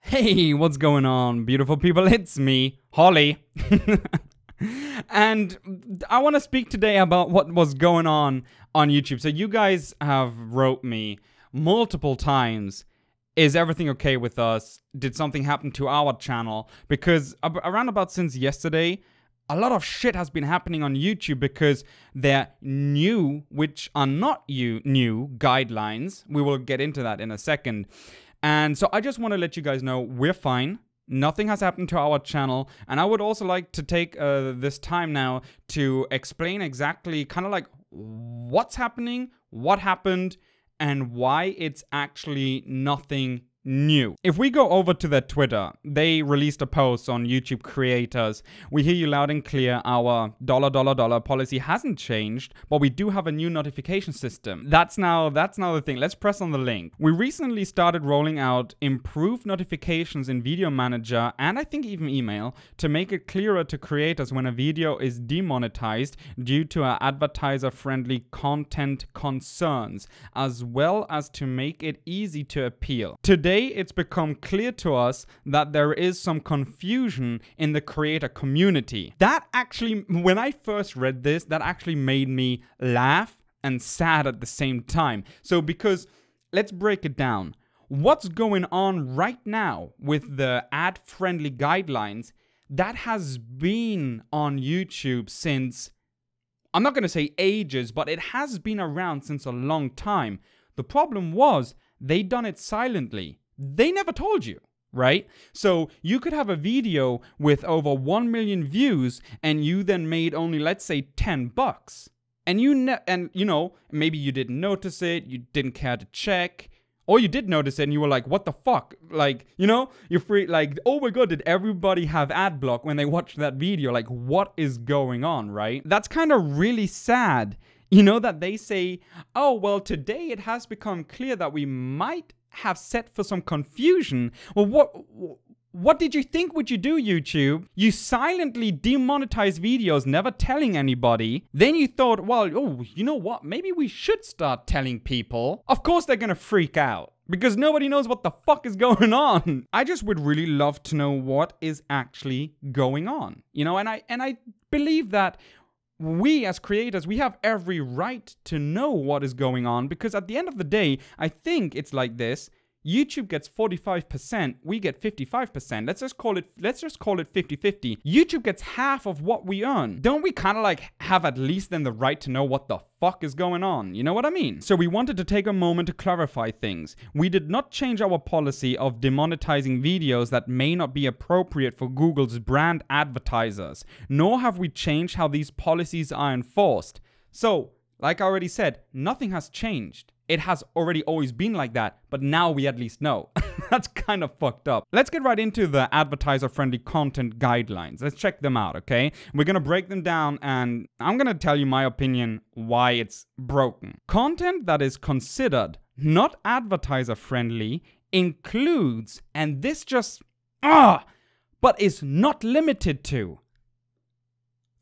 Hey, what's going on, beautiful people? It's me, Holly. And I want to speak today about what was going on YouTube. So you guys have wrote me multiple times, is everything okay with us? Did something happen to our channel? Because around about since yesterday, a lot of shit has been happening on YouTube because they're new, which are not new guidelines. We will get into that in a second. And so I just want to let you guys know we're fine. Nothing has happened to our channel. And I would also like to take this time now to explain exactly kind of like what's happening, what happened, and why it's actually nothing new. If we go over to their Twitter, they released a post on YouTube creators. We hear you loud and clear. Our $$ policy hasn't changed, but we do have a new notification system. That's now the thing. Let's press on the link. We recently started rolling out improved notifications in Video Manager and I think even email to make it clearer to creators when a video is demonetized due to our advertiser-friendly content concerns, as well as to make it easy to appeal. Today, it's become clear to us that there is some confusion in the creator community. That actually, when I first read this, that actually made me laugh and sad at the same time. So because, let's break it down. What's going on right now with the ad-friendly guidelines, that has been on YouTube since, I'm not going to say ages, but it has been around since a long time. The problem was, they done it silently. They never told you, right? So you could have a video with over 1 million views and you then made only, let's say, $10. And you know, maybe you didn't notice it, you didn't care to check, or you did notice it and you were like, what the fuck? Like, you know, you're free, like, oh my God, did everybody have ad block when they watched that video? Like, what is going on, right? That's kind of really sad. You know, that they say, oh, well, today it has become clear that we might have set for some confusion. Well, what did you think would you do, YouTube? You silently demonetize videos, never telling anybody. Then you thought, well, oh, you know what? Maybe we should start telling people. Of course they're gonna freak out because nobody knows what the fuck is going on. I just would really love to know what is actually going on. You know, and I believe that we as creators, we have every right to know what is going on because at the end of the day, I think it's like this. YouTube gets 45%, we get 55%. Let's just call it 50-50. YouTube gets half of what we earn. Don't we kind of like have at least then the right to know what the fuck is going on? You know what I mean? So we wanted to take a moment to clarify things. We did not change our policy of demonetizing videos that may not be appropriate for Google's brand advertisers, nor have we changed how these policies are enforced. So, like I already said, nothing has changed. It has already always been like that, but now we at least know. That's kind of fucked up. Let's get right into the advertiser-friendly content guidelines. Let's check them out, okay? We're gonna break them down and I'm gonna tell you my opinion why it's broken. Content that is considered not advertiser-friendly includes, and this just, but is not limited to,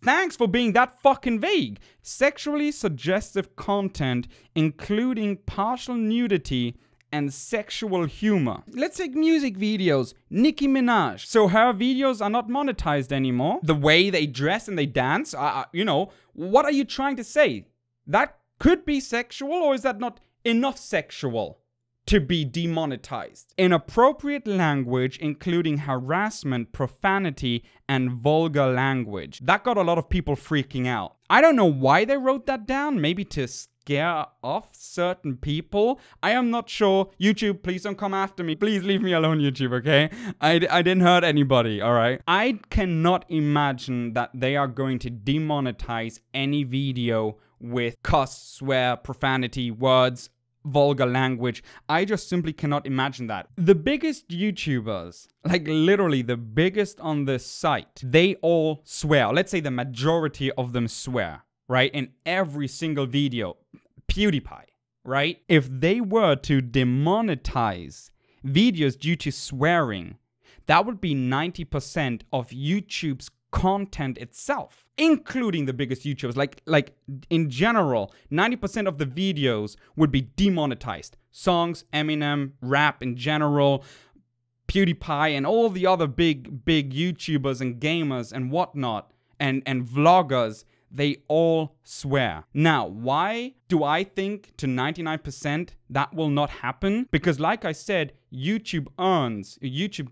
thanks for being that fucking vague. Sexually suggestive content, including partial nudity and sexual humor. Let's take music videos. Nicki Minaj. So her videos are not monetized anymore. The way they dress and they dance, you know, what are you trying to say? That could be sexual, or is that not enough sexual to be demonetized? Inappropriate language, including harassment, profanity, and vulgar language. That got a lot of people freaking out. I don't know why they wrote that down. Maybe to scare off certain people. I am not sure. YouTube, please don't come after me. Please leave me alone, YouTube, okay? I didn't hurt anybody, all right? I cannot imagine that they are going to demonetize any video with cuss, swear, profanity, words, vulgar language. I just simply cannot imagine that. The biggest YouTubers, like literally the biggest on this site, they all swear. Let's say the majority of them swear, right? In every single video. PewDiePie, right? If they were to demonetize videos due to swearing, that would be 90% of YouTube's content itself, including the biggest YouTubers. Like in general, 90% of the videos would be demonetized. Songs, Eminem, rap in general, PewDiePie and all the other big YouTubers and gamers and whatnot and vloggers, they all swear. Now, why do I think to 99% that will not happen? Because like I said, YouTube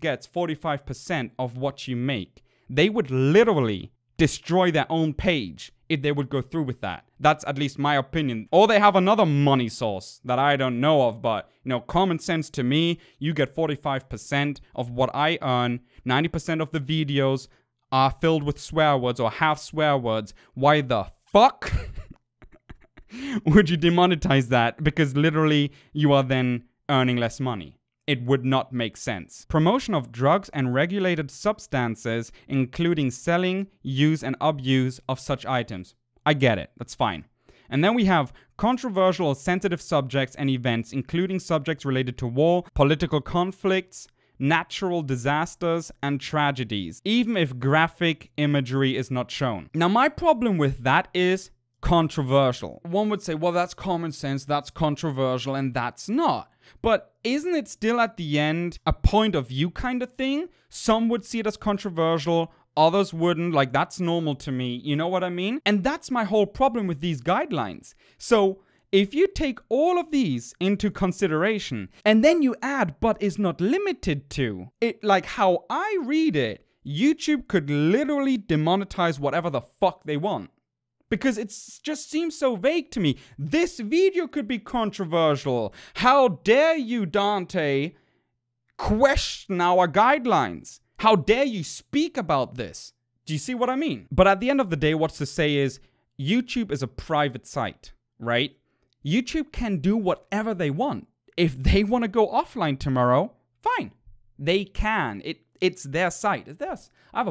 gets 45% of what you make. They would literally destroy their own page if they would go through with that. That's at least my opinion. Or they have another money source that I don't know of, but you know, common sense to me, you get 45% of what I earn. 90% of the videos are filled with swear words or have swear words. Why the fuck would you demonetize that? Because literally you are then earning less money. It would not make sense. Promotion of drugs and regulated substances, including selling, use, and abuse of such items. I get it. That's fine. And then we have controversial or sensitive subjects and events, including subjects related to war, political conflicts, natural disasters, and tragedies, even if graphic imagery is not shown. Now, my problem with that is controversial. One would say, well, that's common sense, that's controversial, and that's not. But isn't it still at the end a point of view kind of thing? Some would see it as controversial, others wouldn't. Like, that's normal to me. You know what I mean? And that's my whole problem with these guidelines. So if you take all of these into consideration and then you add but is not limited to, it, like how I read it, YouTube could literally demonetize whatever the fuck they want. Because it just seems so vague to me. This video could be controversial. How dare you, Dante, question our guidelines? How dare you speak about this? Do you see what I mean? But at the end of the day, what's to say is YouTube is a private site, right? YouTube can do whatever they want. If they want to go offline tomorrow, fine. They can. It's their site. It's theirs. I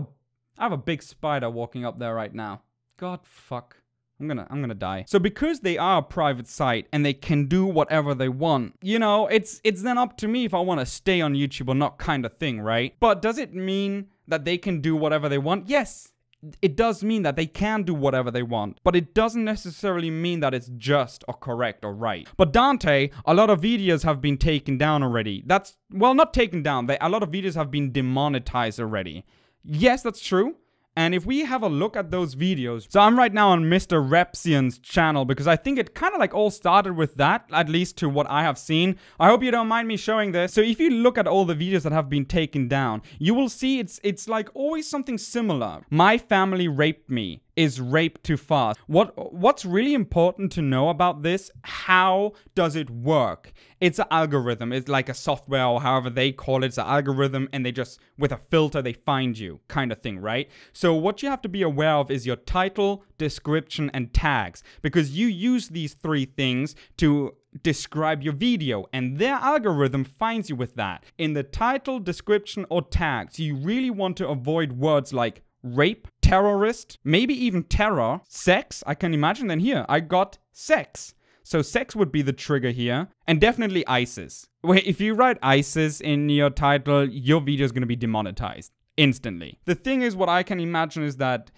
have a big spider walking up there right now. God fuck. I'm gonna die. So because they are a private site and they can do whatever they want, you know, it's then up to me if I want to stay on YouTube or not, kind of thing, right? But does it mean that they can do whatever they want? Yes, it does mean that they can do whatever they want, but it doesn't necessarily mean that it's just or correct or right. But Dante, a lot of videos have been taken down already. That's, well, not taken down. A lot of videos have been demonetized already. Yes, that's true. And if we have a look at those videos, so I'm right now on Mr. Repsian's channel because I think it kind of like all started with that, at least to what I have seen. I hope you don't mind me showing this. So if you look at all the videos that have been taken down, you will see it's like always something similar. My family raped me. Is rape too fast? What's really important to know about this? How does it work? It's an algorithm. It's like a software or however they call it. It's an algorithm and they just, with a filter, they find you kind of thing, right? So what you have to be aware of is your title, description, and tags. Because you use these three things to describe your video and their algorithm finds you with that. In the title, description, or tags, you really want to avoid words like rape, terrorist, maybe even terror, sex. I can imagine. Then here, I got sex. So sex would be the trigger here. And definitely ISIS. If you write ISIS in your title, your video is going to be demonetized instantly. The thing is, what I can imagine is that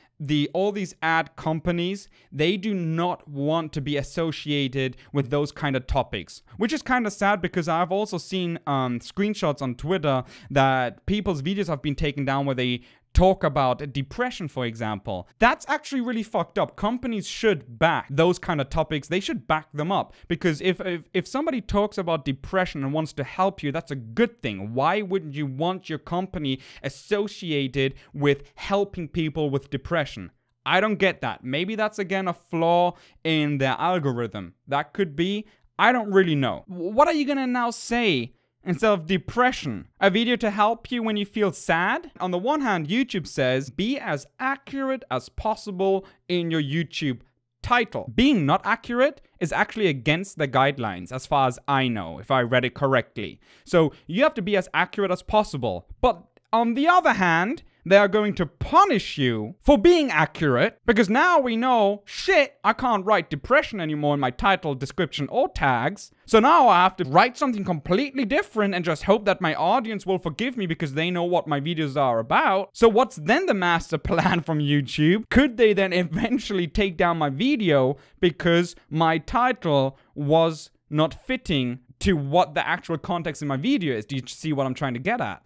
all these ad companies, they do not want to be associated with those kind of topics, which is kind of sad because I've also seen screenshots on Twitter that people's videos have been taken down where they talk about depression, for example. That's actually really fucked up. Companies should back those kind of topics. They should back them up because if somebody talks about depression and wants to help you, that's a good thing. Why wouldn't you want your company associated with helping people with depression? I don't get that. Maybe that's again a flaw in their algorithm. That could be. I don't really know. What are you gonna now say instead of depression? A video to help you when you feel sad? On the one hand, YouTube says, be as accurate as possible in your YouTube title. Being not accurate is actually against the guidelines, as far as I know, if I read it correctly. So you have to be as accurate as possible. But on the other hand, they are going to punish you for being accurate because now we know, shit, I can't write depression anymore in my title, description, or tags. So now I have to write something completely different and just hope that my audience will forgive me because they know what my videos are about. So what's then the master plan from YouTube? Could they then eventually take down my video because my title was not fitting to what the actual context in my video is. Do you see what I'm trying to get at?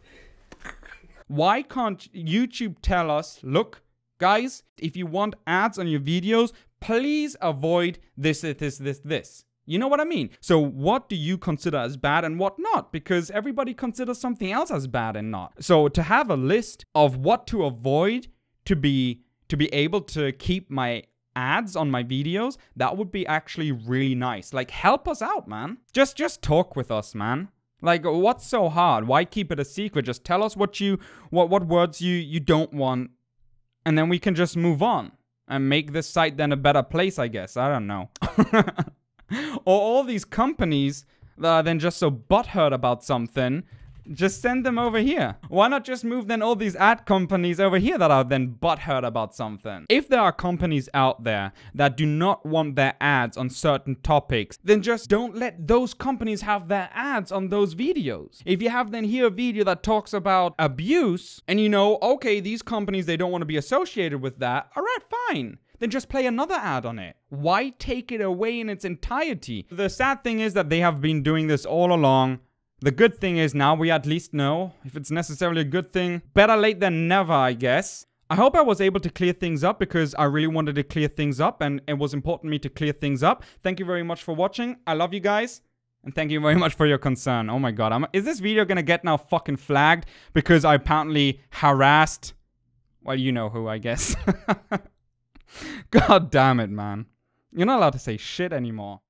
Why can't YouTube tell us, look, guys, if you want ads on your videos, please avoid this. You know what I mean? So what do you consider as bad and what not? Because everybody considers something else as bad and not. So to have a list of what to avoid to be able to keep my ads on my videos, that would be actually really nice. Like, help us out, man. Just talk with us, man. Like, what's so hard? Why keep it a secret? Just tell us what words you don't want, and then we can just move on and make this site then a better place, I guess. I don't know. Or all these companies that are then just so butthurt about something, just send them over here. Why not just move then all these ad companies over here that are then butthurt about something? If there are companies out there that do not want their ads on certain topics, then just don't let those companies have their ads on those videos. If you have then here a video that talks about abuse, and you know, okay, these companies, they don't want to be associated with that, all right, fine. Then just play another ad on it. Why take it away in its entirety? The sad thing is that they have been doing this all along. The good thing is now we at least know if it's necessarily a good thing. Better late than never, I guess. I hope I was able to clear things up because I really wanted to clear things up and it was important to me to clear things up. Thank you very much for watching. I love you guys. And thank you very much for your concern. Oh my god, is this video gonna get now fucking flagged because I apparently harassed... Well, you know who, I guess. God damn it, man. You're not allowed to say shit anymore.